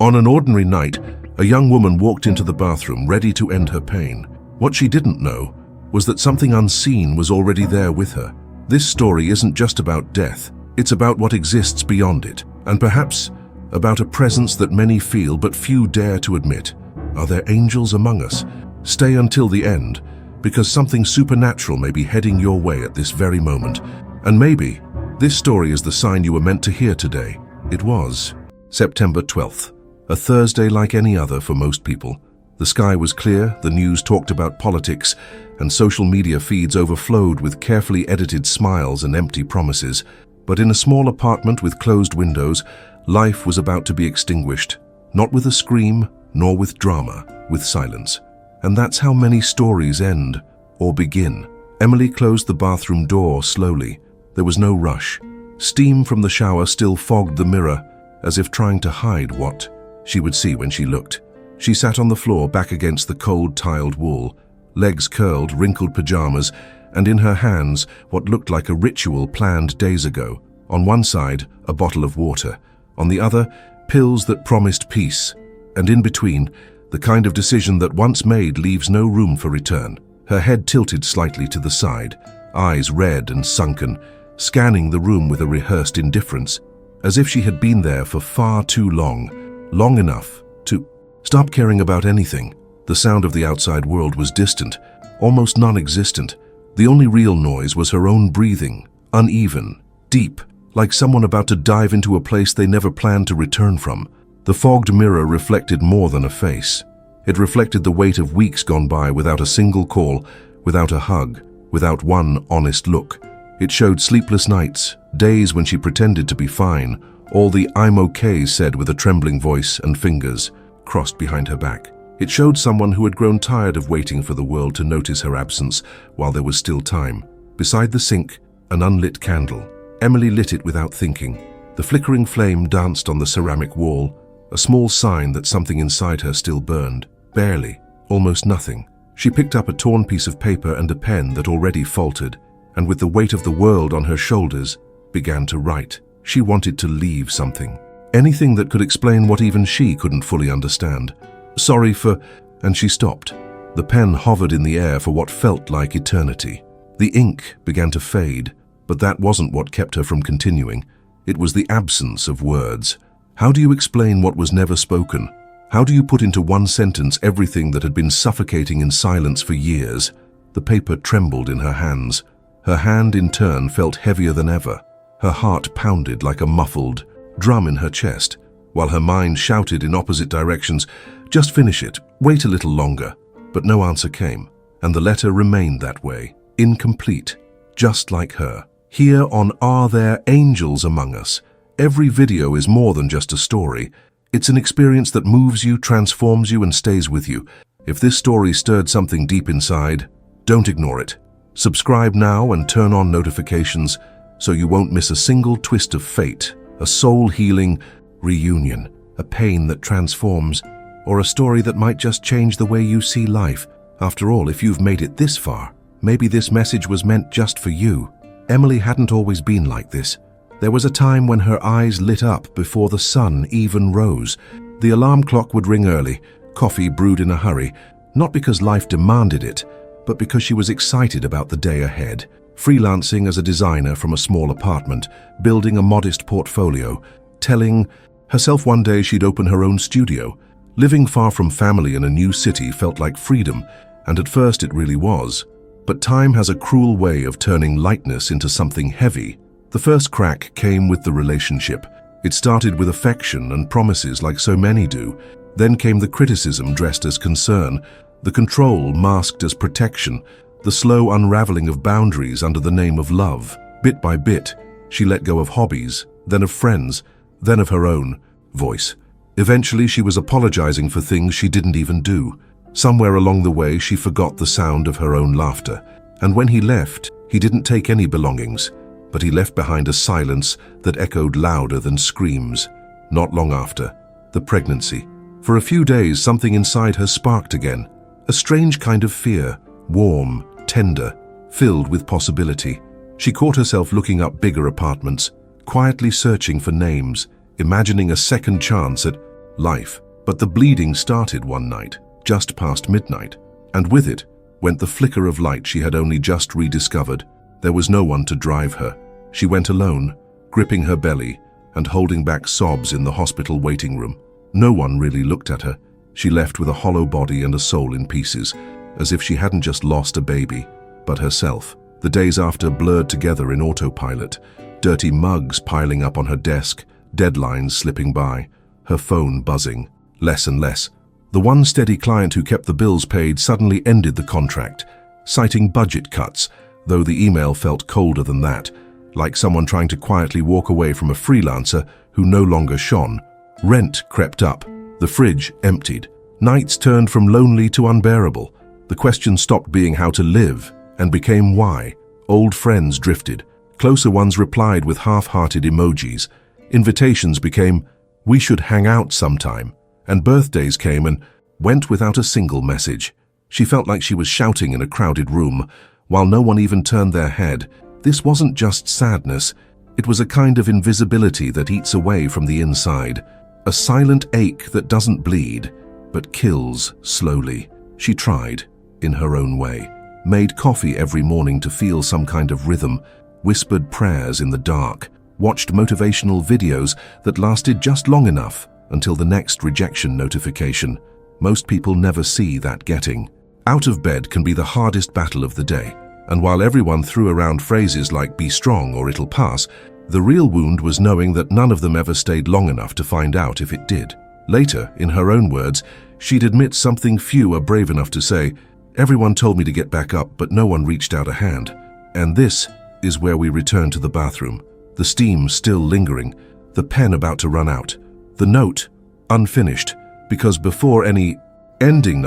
On an ordinary night, a young woman walked into the bathroom ready to end her pain. What she didn't know was that something unseen was already there with her. This story isn't just about death, it's about what exists beyond it, and perhaps about a presence that many feel but few dare to admit. Are there angels among us? Stay until the end, because something supernatural may be heading your way at this very moment. And maybe this story is the sign you were meant to hear today. It was September 12th, a Thursday like any other for most people. The sky was clear, the news talked about politics, and social media feeds overflowed with carefully edited smiles and empty promises. But in a small apartment with closed windows, life was about to be extinguished, not with a scream, nor with drama, with silence. And that's how many stories end, or begin. Emily closed the bathroom door slowly. There was no rush. Steam from the shower still fogged the mirror, as if trying to hide what she would see when she looked. She sat on the floor back against the cold tiled wall, legs curled, wrinkled pajamas, and in her hands what looked like a ritual planned days ago. On one side, a bottle of water. On the other, pills that promised peace. And in between, the kind of decision that once made leaves no room for return. Her head tilted slightly to the side, eyes red and sunken, scanning the room with a rehearsed indifference, as if she had been there for far too long, long enough to stop caring about anything. The sound of the outside world was distant, almost non-existent. The only real noise was her own breathing, uneven, deep, like someone about to dive into a place they never planned to return from. The fogged mirror reflected more than a face. It reflected the weight of weeks gone by without a single call, without a hug, without one honest look. It showed sleepless nights, days when she pretended to be fine, all the "I'm okay" said with a trembling voice and fingers crossed behind her back. It showed someone who had grown tired of waiting for the world to notice her absence while there was still time. Beside the sink, an unlit candle. Emily lit it without thinking. The flickering flame danced on the ceramic wall, a small sign that something inside her still burned. Barely, almost nothing. She picked up a torn piece of paper and a pen that already faltered, and with the weight of the world on her shoulders, began to write. She wanted to leave something. Anything that could explain what even she couldn't fully understand. Sorry for... and she stopped. The pen hovered in the air for what felt like eternity. The ink began to fade, but that wasn't what kept her from continuing. It was the absence of words. How do you explain what was never spoken? How do you put into one sentence everything that had been suffocating in silence for years? The paper trembled in her hands. Her hand, in turn, felt heavier than ever. Her heart pounded like a muffled drum in her chest, while her mind shouted in opposite directions, "Just finish it, wait a little longer." But no answer came, and the letter remained that way, incomplete, just like her. Here on Are There Angels Among Us? Every video is more than just a story. It's an experience that moves you, transforms you, and stays with you. If this story stirred something deep inside, don't ignore it. Subscribe now and turn on notifications so you won't miss a single twist of fate, a soul-healing reunion, a pain that transforms, or a story that might just change the way you see life. After all, if you've made it this far, maybe this message was meant just for you. Emily hadn't always been like this. There was a time when her eyes lit up before the sun even rose. The alarm clock would ring early, coffee brewed in a hurry, not because life demanded it, but because she was excited about the day ahead. Freelancing as a designer from a small apartment, building a modest portfolio, telling herself one day she'd open her own studio. Living far from family in a new city felt like freedom, and at first it really was. But time has a cruel way of turning lightness into something heavy. The first crack came with the relationship. It started with affection and promises like so many do. Then came the criticism dressed as concern, the control masked as protection, the slow unraveling of boundaries under the name of love. Bit by bit, she let go of hobbies, then of friends, then of her own voice. Eventually, she was apologizing for things she didn't even do. Somewhere along the way, she forgot the sound of her own laughter. And when he left, he didn't take any belongings, but he left behind a silence that echoed louder than screams. Not long after, the pregnancy. For a few days, something inside her sparked again. A strange kind of fear, warm, tender, filled with possibility. She caught herself looking up bigger apartments, quietly searching for names, imagining a second chance at life. But the bleeding started one night, just past midnight, and with it went the flicker of light she had only just rediscovered. There was no one to drive her. She went alone, gripping her belly and holding back sobs in the hospital waiting room. No one really looked at her. She left with a hollow body and a soul in pieces, as if she hadn't just lost a baby, but herself. The days after blurred together in autopilot, dirty mugs piling up on her desk, deadlines slipping by, her phone buzzing, less and less. The one steady client who kept the bills paid suddenly ended the contract, citing budget cuts, though the email felt colder than that, like someone trying to quietly walk away from a freelancer who no longer shone. Rent crept up, the fridge emptied. Nights turned from lonely to unbearable. The question stopped being how to live and became why. Old friends drifted. Closer ones replied with half-hearted emojis. Invitations became, "We should hang out sometime." And birthdays came and went without a single message. She felt like she was shouting in a crowded room, while no one even turned their head. This wasn't just sadness, it was a kind of invisibility that eats away from the inside. A silent ache that doesn't bleed, but kills slowly. She tried, in her own way. Made coffee every morning to feel some kind of rhythm, whispered prayers in the dark, watched motivational videos that lasted just long enough until the next rejection notification. Most people never see that getting. Out of bed can be the hardest battle of the day. And while everyone threw around phrases like "be strong" or "it'll pass," the real wound was knowing that none of them ever stayed long enough to find out if it did. Later, in her own words, she'd admit something few are brave enough to say: "Everyone told me to get back up, but no one reached out a hand." And this is where we return to the bathroom. The steam still lingering, the pen about to run out, the note unfinished, because before any ending,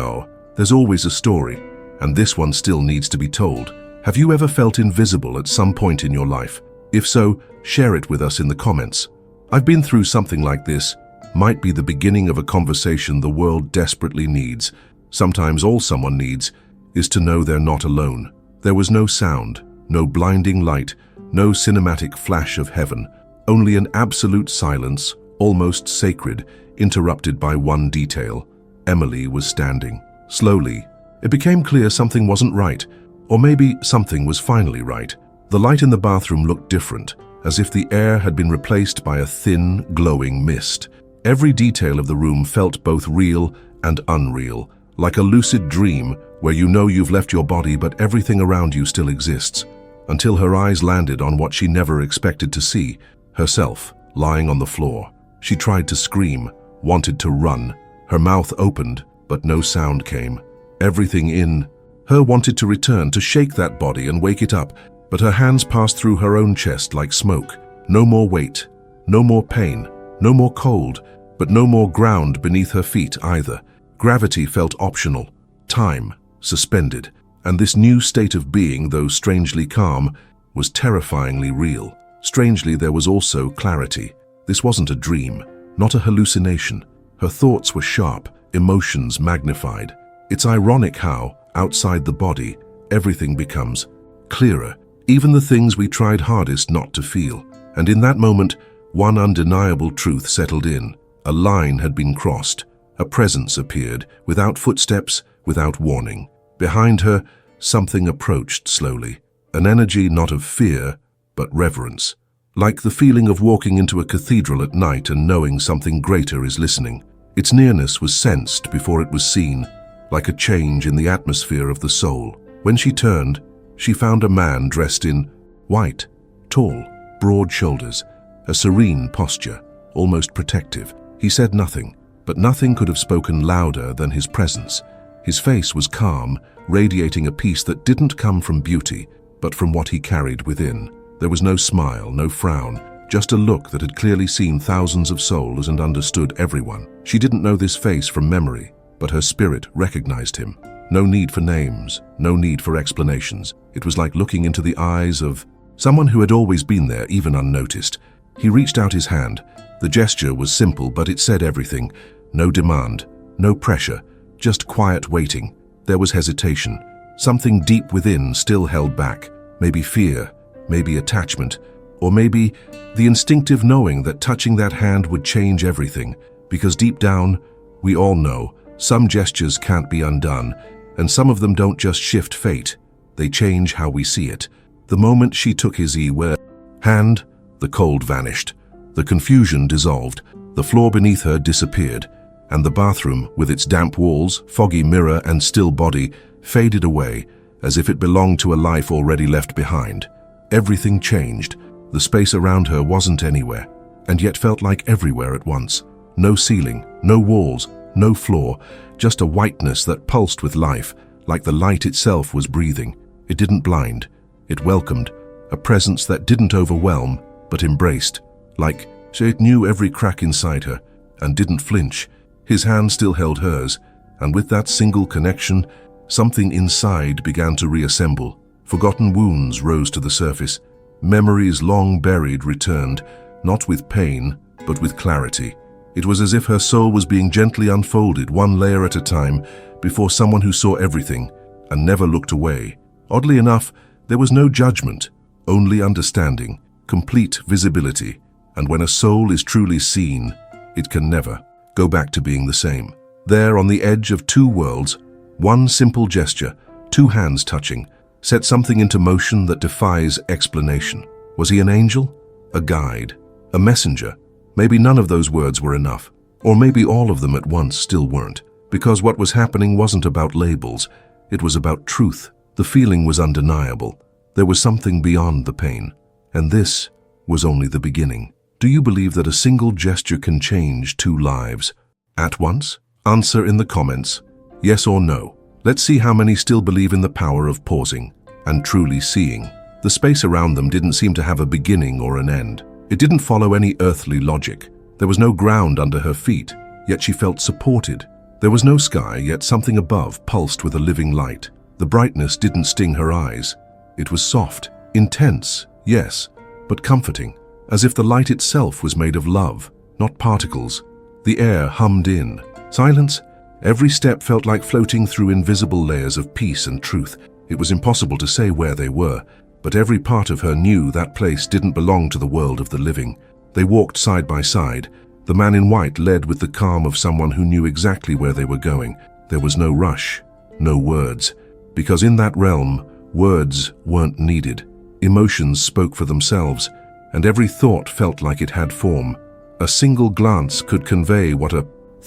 there's always a story, and this one still needs to be told. Have you ever felt invisible at some point in your life? If so, share it with us in the comments. I've been through something like this. Might be the beginning of a conversation the world desperately needs. Sometimes all someone needs is to know they're not alone. There was no sound, no blinding light, no cinematic flash of heaven, only an absolute silence, almost sacred, interrupted by one detail. Emily was standing. Slowly, it became clear something wasn't right, or maybe something was finally right. The light in the bathroom looked different, as if the air had been replaced by a thin, glowing mist. Every detail of the room felt both real and unreal, like a lucid dream where you know you've left your body but everything around you still exists. Until her eyes landed on what she never expected to see, herself lying on the floor. She tried to scream, wanted to run. Her mouth opened, but no sound came. Everything in her wanted to return, to shake that body and wake it up, but her hands passed through her own chest like smoke. No more weight, no more pain, no more cold, but no more ground beneath her feet either. Gravity felt optional, time suspended, and this new state of being, though strangely calm, was terrifyingly real. Strangely, there was also clarity. This wasn't a dream, not a hallucination. Her thoughts were sharp, emotions magnified. It's ironic how, outside the body, everything becomes clearer, even the things we tried hardest not to feel. And in that moment, one undeniable truth settled in. A line had been crossed. A presence appeared, without footsteps, without warning. Behind her, something approached slowly. An energy not of fear, but reverence. Like the feeling of walking into a cathedral at night and knowing something greater is listening. Its nearness was sensed before it was seen, like a change in the atmosphere of the soul. When she turned, she found a man dressed in white, tall, broad shoulders, a serene posture, almost protective. He said nothing, but nothing could have spoken louder than his presence. His face was calm, radiating a peace that didn't come from beauty, but from what he carried within. There was no smile, no frown, just a look that had clearly seen thousands of souls and understood everyone. She didn't know this face from memory, but her spirit recognized him. No need for names, no need for explanations. It was like looking into the eyes of someone who had always been there, even unnoticed. He reached out his hand. The gesture was simple, but it said everything. No demand, no pressure, just quiet waiting. There was hesitation. Something deep within still held back. Maybe fear, maybe attachment, or maybe the instinctive knowing that touching that hand would change everything. Because deep down, we all know some gestures can't be undone, and some of them don't just shift fate, they change how we see it. The moment she took his hand, the cold vanished, the confusion dissolved, the floor beneath her disappeared, and the bathroom, with its damp walls, foggy mirror, and still body, faded away, as if it belonged to a life already left behind. Everything changed. The space around her wasn't anywhere, and yet felt like everywhere at once. No ceiling, no walls, no floor, just a whiteness that pulsed with life, like the light itself was breathing. It didn't blind, it welcomed, a presence that didn't overwhelm, but embraced, like it knew every crack inside her, and didn't flinch. His hand still held hers, and with that single connection, something inside began to reassemble. Forgotten wounds rose to the surface. Memories long buried returned, not with pain, but with clarity. It was as if her soul was being gently unfolded, one layer at a time, before someone who saw everything and never looked away. Oddly enough, there was no judgment, only understanding, complete visibility. And when a soul is truly seen, it can never go back to being the same. There, on the edge of two worlds, one simple gesture, two hands touching, set something into motion that defies explanation. Was he an angel? A guide? A messenger? Maybe none of those words were enough. Or maybe all of them at once still weren't. Because what was happening wasn't about labels. It was about truth. The feeling was undeniable. There was something beyond the pain. And this was only the beginning. Do you believe that a single gesture can change two lives at once? Answer in the comments, yes or no. Let's see how many still believe in the power of pausing and truly seeing. The space around them didn't seem to have a beginning or an end. It didn't follow any earthly logic. There was no ground under her feet, yet she felt supported. There was no sky, yet something above pulsed with a living light. The brightness didn't sting her eyes. It was soft, intense, yes, but comforting, as if the light itself was made of love, not particles. The air hummed in. Silence? Every step felt like floating through invisible layers of peace and truth. It was impossible to say where they were, but every part of her knew that place didn't belong to the world of the living. They walked side by side. The man in white led with the calm of someone who knew exactly where they were going. There was no rush, no words, because in that realm, words weren't needed. Emotions spoke for themselves, and every thought felt like it had form. A single glance could convey what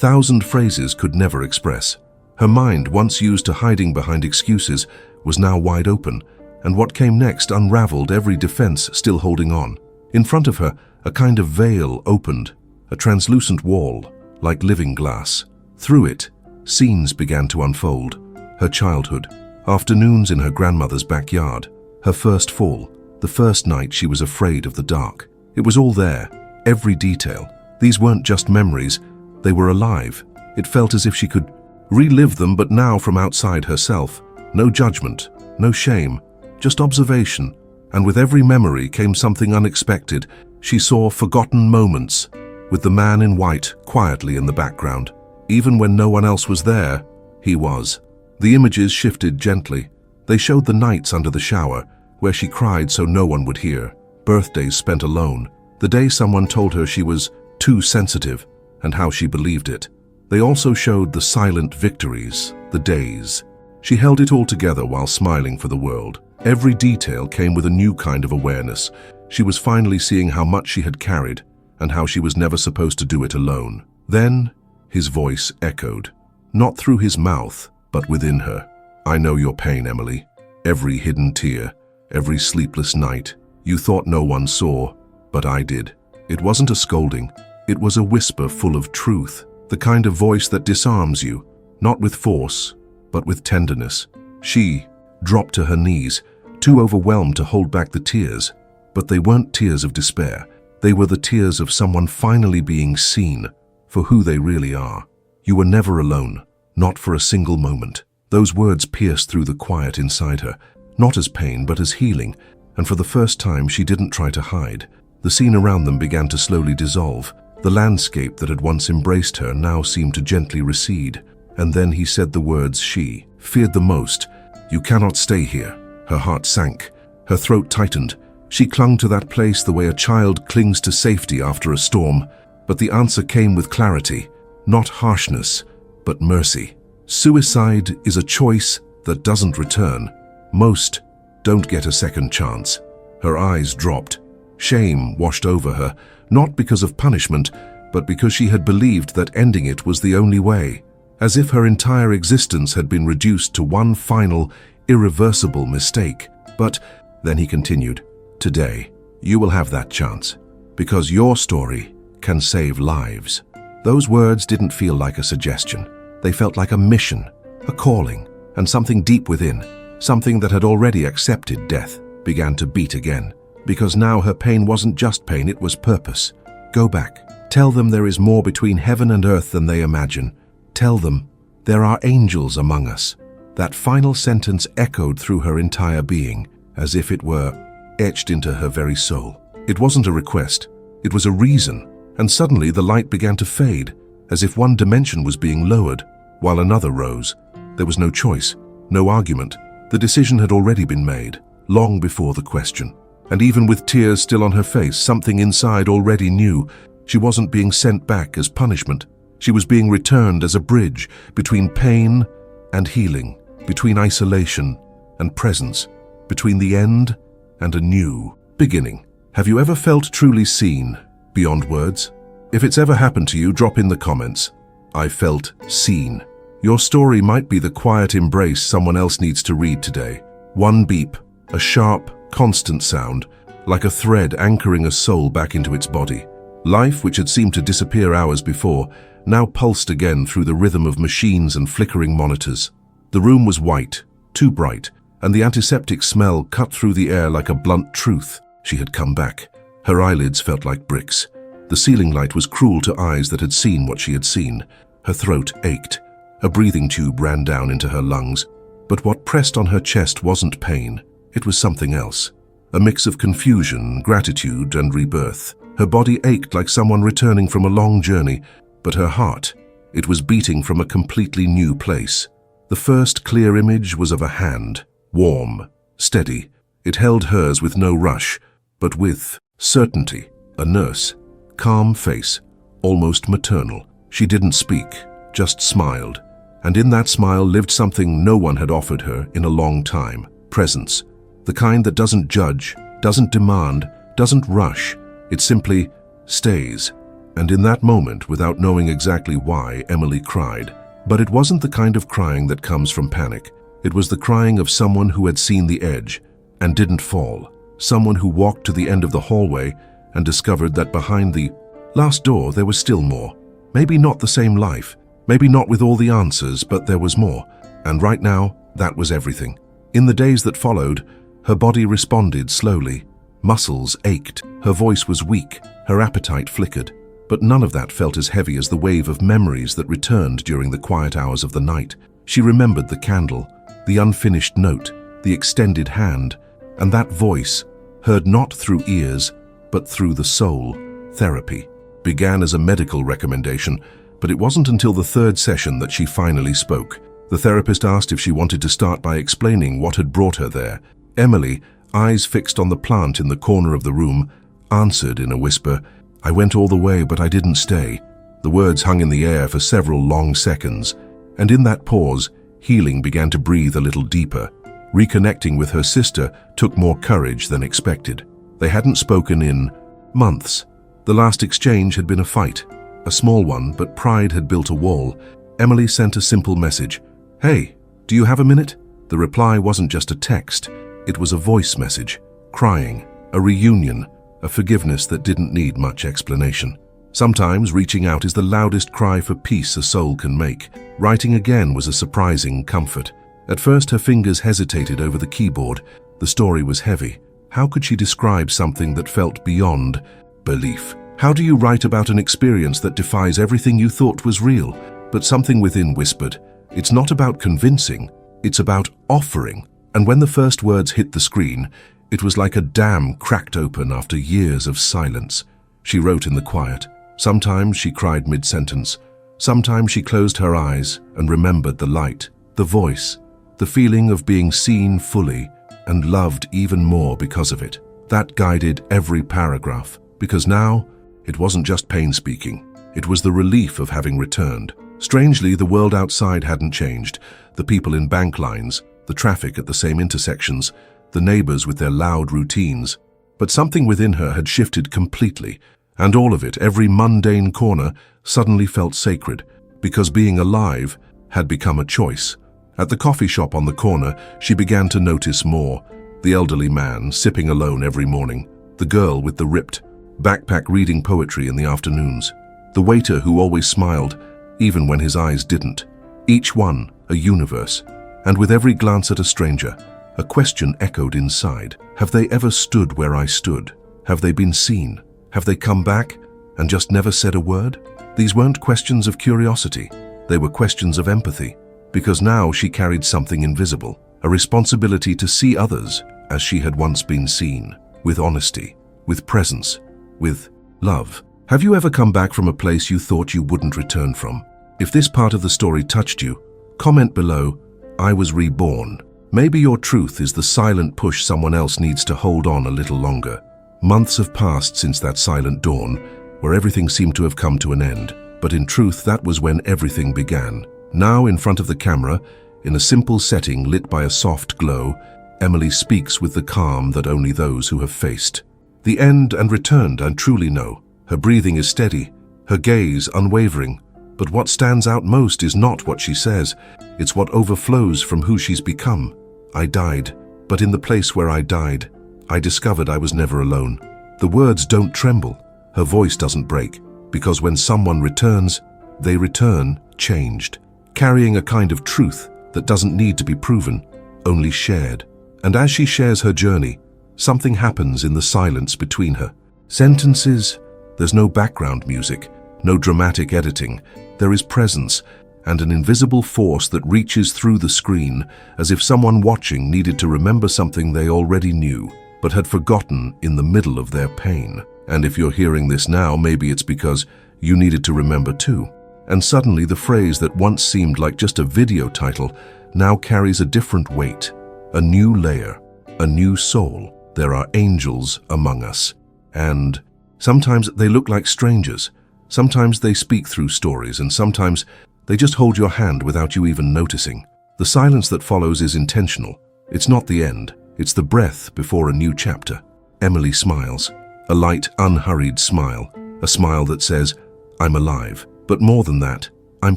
1,000 phrases could never express. Her mind, once used to hiding behind excuses, was now wide open, and what came next unraveled every defense still holding on. In front of her, a kind of veil opened, a translucent wall, like living glass. Through it, scenes began to unfold. Her childhood, afternoons in her grandmother's backyard, her first fall, the first night she was afraid of the dark. It was all there, every detail. These weren't just memories, they were alive. It felt as if she could relive them, but now from outside herself. No judgment, no shame, just observation. And with every memory came something unexpected. She saw forgotten moments, with the man in white quietly in the background. Even when no one else was there, he was. The images shifted gently. They showed the nights under the shower, where she cried so no one would hear. Birthdays spent alone. The day someone told her she was too sensitive, and how she believed it. They also showed the silent victories, the days. She held it all together while smiling for the world. Every detail came with a new kind of awareness. She was finally seeing how much she had carried, and how she was never supposed to do it alone. Then, his voice echoed, not through his mouth, but within her. I know your pain, Emily. Every hidden tear, every sleepless night. You thought no one saw, but I did. It wasn't a scolding. It was a whisper full of truth, the kind of voice that disarms you, not with force, but with tenderness. She dropped to her knees, too overwhelmed to hold back the tears. But they weren't tears of despair. They were the tears of someone finally being seen for who they really are. You were never alone, not for a single moment. Those words pierced through the quiet inside her, not as pain, but as healing, and for the first time she didn't try to hide. The scene around them began to slowly dissolve. The landscape that had once embraced her now seemed to gently recede. And then he said the words she feared the most. You cannot stay here. Her heart sank. Her throat tightened. She clung to that place the way a child clings to safety after a storm. But the answer came with clarity. not harshness, but mercy. Suicide is a choice that doesn't return. Most don't get a second chance. Her eyes dropped. Shame washed over her, not because of punishment, but because she had believed that ending it was the only way, as if her entire existence had been reduced to one final, irreversible mistake. But then he continued, "Today, you will have that chance, because your story can save lives." Those words didn't feel like a suggestion. They felt like a mission, a calling, and something deep within, something that had already accepted death, began to beat again. Because now her pain wasn't just pain, it was purpose. Go back. Tell them there is more between heaven and earth than they imagine. Tell them there are angels among us. That final sentence echoed through her entire being, as if it were etched into her very soul. It wasn't a request, it was a reason, and suddenly the light began to fade, as if one dimension was being lowered, while another rose. There was no choice, no argument. The decision had already been made, long before the question. And even with tears still on her face, something inside already knew. She wasn't being sent back as punishment. She was being returned as a bridge between pain and healing, between isolation and presence, between the end and a new beginning. Have you ever felt truly seen beyond words? If it's ever happened to you, drop in the comments. I felt seen. Your story might be the quiet embrace someone else needs to read today. One beep, a sharp, constant sound, like a thread anchoring a soul back into its body. Life, which had seemed to disappear hours before, now pulsed again through the rhythm of machines and flickering monitors. The room was white, too bright, and the antiseptic smell cut through the air like a blunt truth. She had come back. Her eyelids felt like bricks. The ceiling light was cruel to eyes that had seen what she had seen. Her throat ached. A breathing tube ran down into her lungs. But what pressed on her chest wasn't pain. It was something else. A mix of confusion, gratitude, and rebirth. Her body ached like someone returning from a long journey, but her heart, it was beating from a completely new place. The first clear image was of a hand, warm, steady. It held hers with no rush, but with certainty. A nurse, calm face, almost maternal. She didn't speak, just smiled. And in that smile lived something no one had offered her in a long time. Presence. The kind that doesn't judge, doesn't demand, doesn't rush. It simply stays. And in that moment, without knowing exactly why, Emily cried. But it wasn't the kind of crying that comes from panic. It was the crying of someone who had seen the edge and didn't fall. Someone who walked to the end of the hallway and discovered that behind the last door there was still more. Maybe not the same life, maybe not with all the answers, but there was more. And right now, that was everything. In the days that followed, her body responded slowly. Muscles ached, her voice was weak, her appetite flickered. But none of that felt as heavy as the wave of memories that returned during the quiet hours of the night. She remembered the candle, the unfinished note, the extended hand, and that voice, heard not through ears, but through the soul. Therapy began as a medical recommendation, but it wasn't until the third session that she finally spoke. The therapist asked if she wanted to start by explaining what had brought her there. Emily, eyes fixed on the plant in the corner of the room, answered in a whisper, "I went all the way, but I didn't stay." The words hung in the air for several long seconds, and in that pause, healing began to breathe a little deeper. Reconnecting with her sister took more courage than expected. They hadn't spoken in months. The last exchange had been a fight, a small one, but pride had built a wall. Emily sent a simple message. "Hey, do you have a minute?" The reply wasn't just a text, it was a voice message, crying, a reunion, a forgiveness that didn't need much explanation. Sometimes reaching out is the loudest cry for peace a soul can make. Writing again was a surprising comfort. At first her fingers hesitated over the keyboard. The story was heavy. How could she describe something that felt beyond belief? How do you write about an experience that defies everything you thought was real? But something within whispered, it's not about convincing, it's about offering. And when the first words hit the screen, it was like a dam cracked open after years of silence. She wrote in the quiet. Sometimes she cried mid-sentence. Sometimes she closed her eyes and remembered the light, the voice, the feeling of being seen fully and loved even more because of it. That guided every paragraph, because now it wasn't just pain speaking. It was the relief of having returned. Strangely, the world outside hadn't changed. The people in bank lines, the traffic at the same intersections, the neighbors with their loud routines. But something within her had shifted completely, and all of it, every mundane corner, suddenly felt sacred, because being alive had become a choice. At the coffee shop on the corner, she began to notice more. The elderly man, sipping alone every morning. The girl with the ripped backpack reading poetry in the afternoons. The waiter who always smiled, even when his eyes didn't. Each one a universe. And with every glance at a stranger, a question echoed inside. Have they ever stood where I stood? Have they been seen? Have they come back and just never said a word? These weren't questions of curiosity. They were questions of empathy. Because now she carried something invisible, a responsibility to see others as she had once been seen, with honesty, with presence, with love. Have you ever come back from a place you thought you wouldn't return from? If this part of the story touched you, comment below, I was reborn. Maybe your truth is the silent push someone else needs to hold on a little longer. Months have passed since that silent dawn, where everything seemed to have come to an end. But in truth, that was when everything began. Now, in front of the camera, in a simple setting lit by a soft glow, Emily speaks with the calm that only those who have faced the end and returned and truly know. Her breathing is steady, her gaze unwavering. But what stands out most is not what she says, it's what overflows from who she's become. I died, but in the place where I died, I discovered I was never alone. The words don't tremble, her voice doesn't break, because when someone returns, they return changed, carrying a kind of truth that doesn't need to be proven, only shared. And as she shares her journey, something happens in the silence between her sentences. There's no background music, no dramatic editing. There is presence and an invisible force that reaches through the screen, as if someone watching needed to remember something they already knew, but had forgotten in the middle of their pain. And if you're hearing this now, maybe it's because you needed to remember too. And suddenly the phrase that once seemed like just a video title now carries a different weight, a new layer, a new soul. There are angels among us. And sometimes they look like strangers. Sometimes they speak through stories, and sometimes they just hold your hand without you even noticing. The silence that follows is intentional. It's not the end. It's the breath before a new chapter. Emily smiles, a light, unhurried smile, a smile that says, I'm alive. But more than that, I'm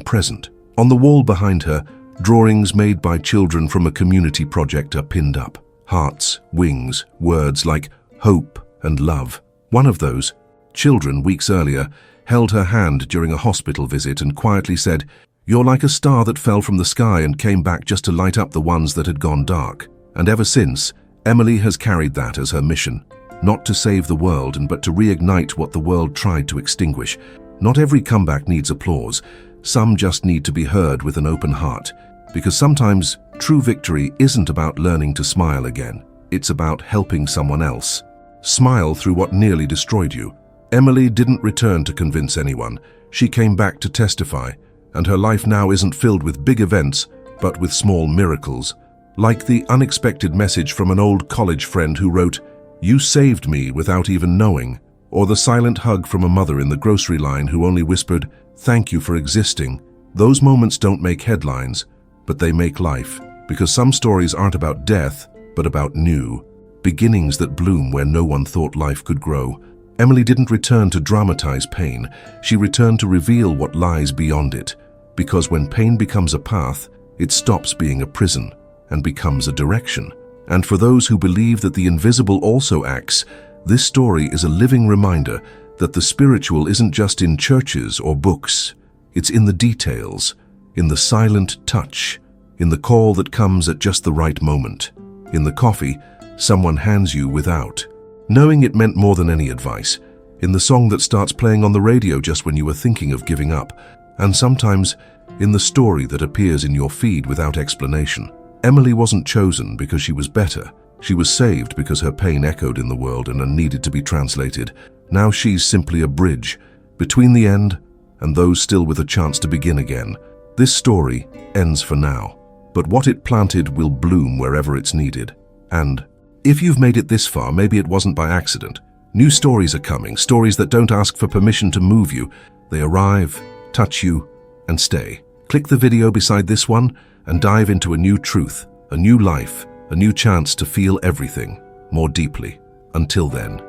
present. On the wall behind her, drawings made by children from a community project are pinned up. Hearts, wings, words like hope and love. One of those children, weeks earlier, held her hand during a hospital visit and quietly said, "You're like a star that fell from the sky and came back just to light up the ones that had gone dark." And ever since, Emily has carried that as her mission. Not to save the world, but to reignite what the world tried to extinguish. Not every comeback needs applause. Some just need to be heard with an open heart. Because sometimes true victory isn't about learning to smile again. It's about helping someone else smile through what nearly destroyed you. Emily didn't return to convince anyone. She came back to testify, and her life now isn't filled with big events, but with small miracles. Like the unexpected message from an old college friend who wrote, "You saved me without even knowing," or the silent hug from a mother in the grocery line who only whispered, "Thank you for existing." Those moments don't make headlines, but they make life, because some stories aren't about death, but about new beginnings that bloom where no one thought life could grow. Emily didn't return to dramatize pain. She returned to reveal what lies beyond it, because when pain becomes a path, it stops being a prison and becomes a direction. And for those who believe that the invisible also acts, this story is a living reminder that the spiritual isn't just in churches or books. It's in the details, in the silent touch, in the call that comes at just the right moment, in the coffee someone hands you without knowing it meant more than any advice, in the song that starts playing on the radio just when you were thinking of giving up, and sometimes in the story that appears in your feed without explanation. Emily wasn't chosen because she was better. She was saved because her pain echoed in the world and needed to be translated. Now she's simply a bridge between the end and those still with a chance to begin again. This story ends for now, but what it planted will bloom wherever it's needed. And if you've made it this far, maybe it wasn't by accident. New stories are coming, stories that don't ask for permission to move you. They arrive, touch you, and stay. Click the video beside this one and dive into a new truth, a new life, a new chance to feel everything more deeply. Until then.